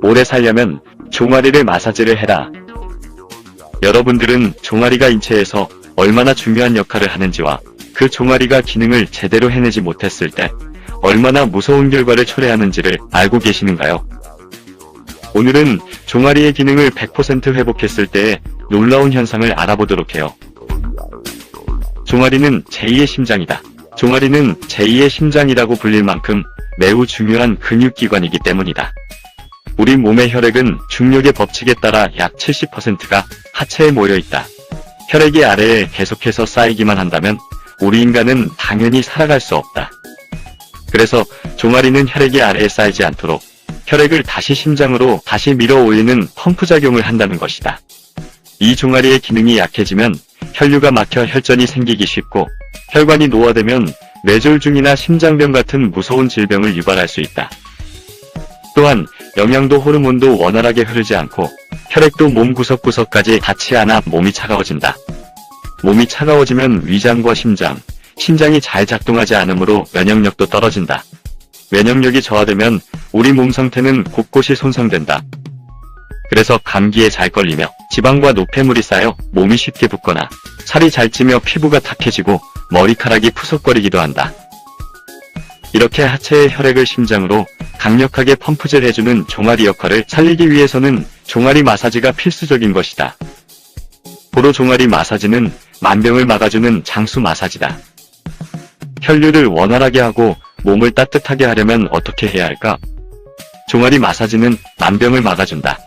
오래 살려면 종아리를 마사지를 해라. 여러분들은 종아리가 인체에서 얼마나 중요한 역할을 하는지와 그 종아리가 기능을 제대로 해내지 못했을 때 얼마나 무서운 결과를 초래하는지를 알고 계시는가요? 오늘은 종아리의 기능을 100% 회복했을 때의 놀라운 현상을 알아보도록 해요. 종아리는 제2의 심장이다. 종아리는 제2의 심장이라고 불릴 만큼 매우 중요한 근육기관이기 때문이다. 우리 몸의 혈액은 중력의 법칙에 따라 약 70%가 하체에 모여있다. 혈액이 아래에 계속해서 쌓이기만 한다면 우리 인간은 당연히 살아갈 수 없다. 그래서 종아리는 혈액이 아래에 쌓이지 않도록 혈액을 다시 심장으로 다시 밀어 올리는 펌프 작용을 한다는 것이다. 이 종아리의 기능이 약해지면 혈류가 막혀 혈전이 생기기 쉽고 혈관이 노화되면 뇌졸중이나 심장병 같은 무서운 질병을 유발할 수 있다. 또한 영양도 호르몬도 원활하게 흐르지 않고 혈액도 몸 구석구석까지 닿지 않아 몸이 차가워진다. 몸이 차가워지면 위장과 심장이 잘 작동하지 않으므로 면역력도 떨어진다. 면역력이 저하되면 우리 몸 상태는 곳곳이 손상된다. 그래서 감기에 잘 걸리며 지방과 노폐물이 쌓여 몸이 쉽게 붓거나 살이 잘 찌며 피부가 탁해지고 머리카락이 푸석거리기도 한다. 이렇게 하체의 혈액을 심장으로 강력하게 펌프질 해주는 종아리 역할을 살리기 위해서는 종아리 마사지가 필수적인 것이다. 고로 종아리 마사지는 만병을 막아주는 장수 마사지다. 혈류를 원활하게 하고 몸을 따뜻하게 하려면 어떻게 해야 할까? 종아리 마사지는 만병을 막아준다.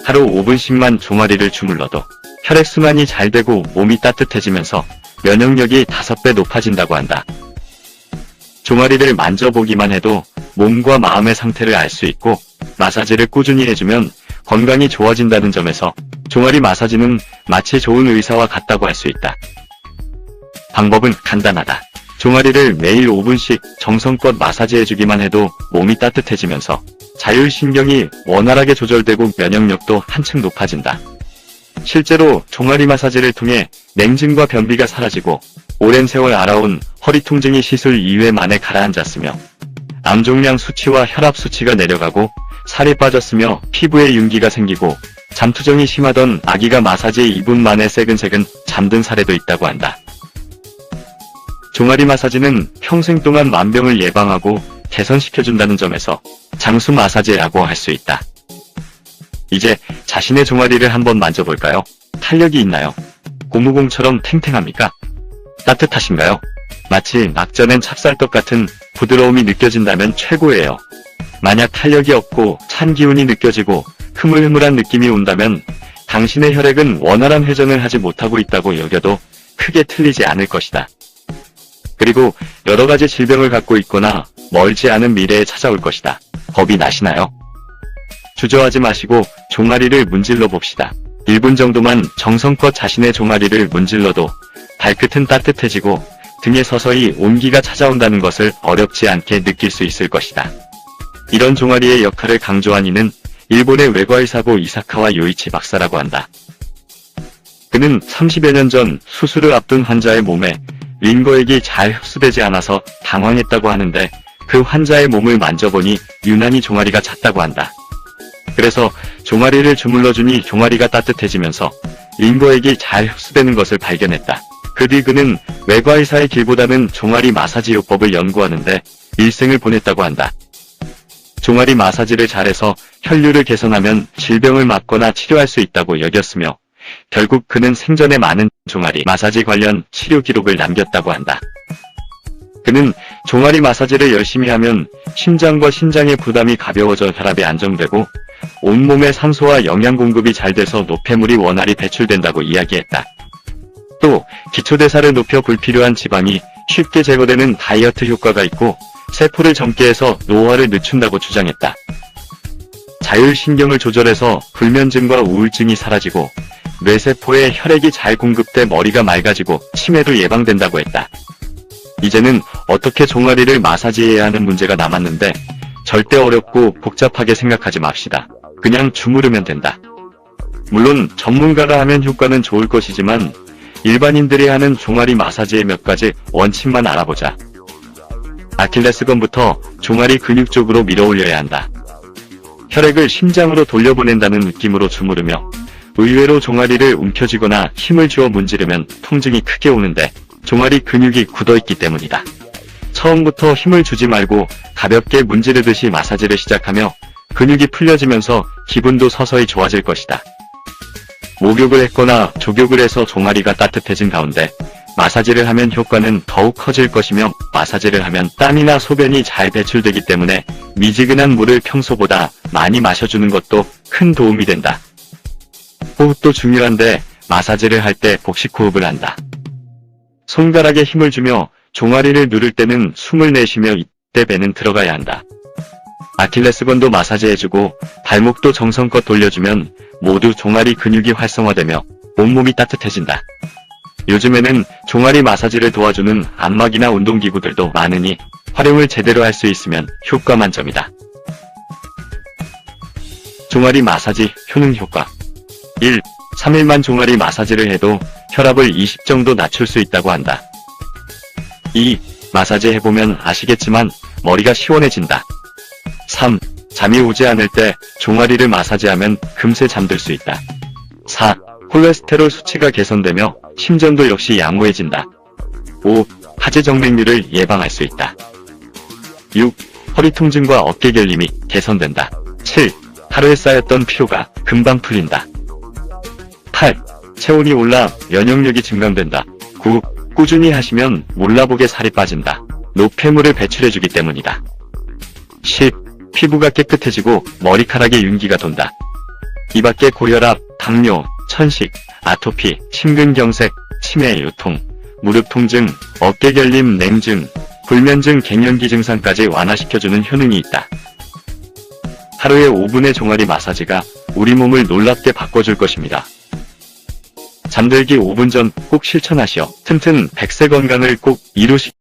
하루 5분씩만 종아리를 주물러도 혈액순환이 잘 되고 몸이 따뜻해지면서 면역력이 5배 높아진다고 한다. 종아리를 만져보기만 해도 몸과 마음의 상태를 알 수 있고 마사지를 꾸준히 해주면 건강이 좋아진다는 점에서 종아리 마사지는 마치 좋은 의사와 같다고 할 수 있다. 방법은 간단하다. 종아리를 매일 5분씩 정성껏 마사지해주기만 해도 몸이 따뜻해지면서 자율신경이 원활하게 조절되고 면역력도 한층 높아진다. 실제로 종아리 마사지를 통해 냉증과 변비가 사라지고 오랜 세월 알아온 허리 통증이 시술 2회 만에 가라앉았으며 암종양 수치와 혈압 수치가 내려가고 살이 빠졌으며 피부에 윤기가 생기고 잠투정이 심하던 아기가 마사지 2분 만에 새근새근 잠든 사례도 있다고 한다. 종아리 마사지는 평생 동안 만병을 예방하고 개선시켜준다는 점에서 장수 마사지라고 할 수 있다. 이제 자신의 종아리를 한번 만져볼까요? 탄력이 있나요? 고무공처럼 탱탱합니까? 따뜻하신가요? 마치 낙져낸 찹쌀떡 같은 부드러움이 느껴진다면 최고예요. 만약 탄력이 없고 찬 기운이 느껴지고 흐물흐물한 느낌이 온다면 당신의 혈액은 원활한 회전을 하지 못하고 있다고 여겨도 크게 틀리지 않을 것이다. 그리고 여러가지 질병을 갖고 있거나 멀지 않은 미래에 찾아올 것이다. 겁이 나시나요? 주저하지 마시고 종아리를 문질러 봅시다. 1분 정도만 정성껏 자신의 종아리를 문질러도 발끝은 따뜻해지고 등에 서서히 온기가 찾아온다는 것을 어렵지 않게 느낄 수 있을 것이다. 이런 종아리의 역할을 강조한 이는 일본의 외과의사고 이사카와 요이치 박사라고 한다. 그는 30여 년 전 수술을 앞둔 환자의 몸에 링거액이 잘 흡수되지 않아서 당황했다고 하는데 그 환자의 몸을 만져보니 유난히 종아리가 찼다고 한다. 그래서 종아리를 주물러주니 종아리가 따뜻해지면서 링거액이 잘 흡수되는 것을 발견했다. 그 뒤 그는 외과의사의 길보다는 종아리 마사지 요법을 연구하는데 일생을 보냈다고 한다. 종아리 마사지를 잘해서 혈류를 개선하면 질병을 막거나 치료할 수 있다고 여겼으며 결국 그는 생전에 많은 종아리 마사지 관련 치료 기록을 남겼다고 한다. 그는 종아리 마사지를 열심히 하면 심장과 신장의 부담이 가벼워져 혈압이 안정되고 온몸에 산소와 영양 공급이 잘 돼서 노폐물이 원활히 배출된다고 이야기했다. 또 기초대사를 높여 불필요한 지방이 쉽게 제거되는 다이어트 효과가 있고 세포를 젊게 해서 노화를 늦춘다고 주장했다. 자율신경을 조절해서 불면증과 우울증이 사라지고 뇌세포에 혈액이 잘 공급돼 머리가 맑아지고 치매도 예방된다고 했다. 이제는 어떻게 종아리를 마사지해야 하는 문제가 남았는데 절대 어렵고 복잡하게 생각하지 맙시다. 그냥 주무르면 된다. 물론 전문가가 하면 효과는 좋을 것이지만 일반인들이 하는 종아리 마사지의 몇 가지 원칙만 알아보자. 아킬레스건부터 종아리 근육 쪽으로 밀어 올려야 한다. 혈액을 심장으로 돌려보낸다는 느낌으로 주무르며 의외로 종아리를 움켜쥐거나 힘을 주어 문지르면 통증이 크게 오는데 종아리 근육이 굳어있기 때문이다. 처음부터 힘을 주지 말고 가볍게 문지르듯이 마사지를 시작하며 근육이 풀려지면서 기분도 서서히 좋아질 것이다. 목욕을 했거나 족욕을 해서 종아리가 따뜻해진 가운데 마사지를 하면 효과는 더욱 커질 것이며 마사지를 하면 땀이나 소변이 잘 배출되기 때문에 미지근한 물을 평소보다 많이 마셔주는 것도 큰 도움이 된다. 호흡도 중요한데 마사지를 할 때 복식호흡을 한다. 손가락에 힘을 주며 종아리를 누를 때는 숨을 내쉬며 이때 배는 들어가야 한다. 아킬레스건도 마사지해주고 발목도 정성껏 돌려주면 모두 종아리 근육이 활성화되며 온몸이 따뜻해진다. 요즘에는 종아리 마사지를 도와주는 안마기나 운동기구들도 많으니 활용을 제대로 할 수 있으면 효과 만점이다. 종아리 마사지 효능 효과 1. 3일만 종아리 마사지를 해도 혈압을 20 정도 낮출 수 있다고 한다. 2. 마사지 해보면 아시겠지만 머리가 시원해진다. 3. 잠이 오지 않을 때 종아리를 마사지하면 금세 잠들 수 있다. 4. 콜레스테롤 수치가 개선되며 심전도 역시 양호해진다. 5. 하지정맥류를 예방할 수 있다. 6. 허리 통증과 어깨 결림이 개선된다. 7. 하루에 쌓였던 피로가 금방 풀린다. 8. 체온이 올라 면역력이 증강된다. 9. 꾸준히 하시면 몰라보게 살이 빠진다. 노폐물을 배출해주기 때문이다. 10. 피부가 깨끗해지고 머리카락에 윤기가 돈다. 이 밖에 고혈압, 당뇨, 천식, 아토피, 심근경색, 치매, 요통, 무릎 통증, 어깨 결림, 냉증, 불면증, 갱년기 증상까지 완화시켜주는 효능이 있다. 하루에 5분의 종아리 마사지가 우리 몸을 놀랍게 바꿔줄 것입니다. 잠들기 5분 전 꼭 실천하시어 튼튼 100세 건강을 꼭 이루시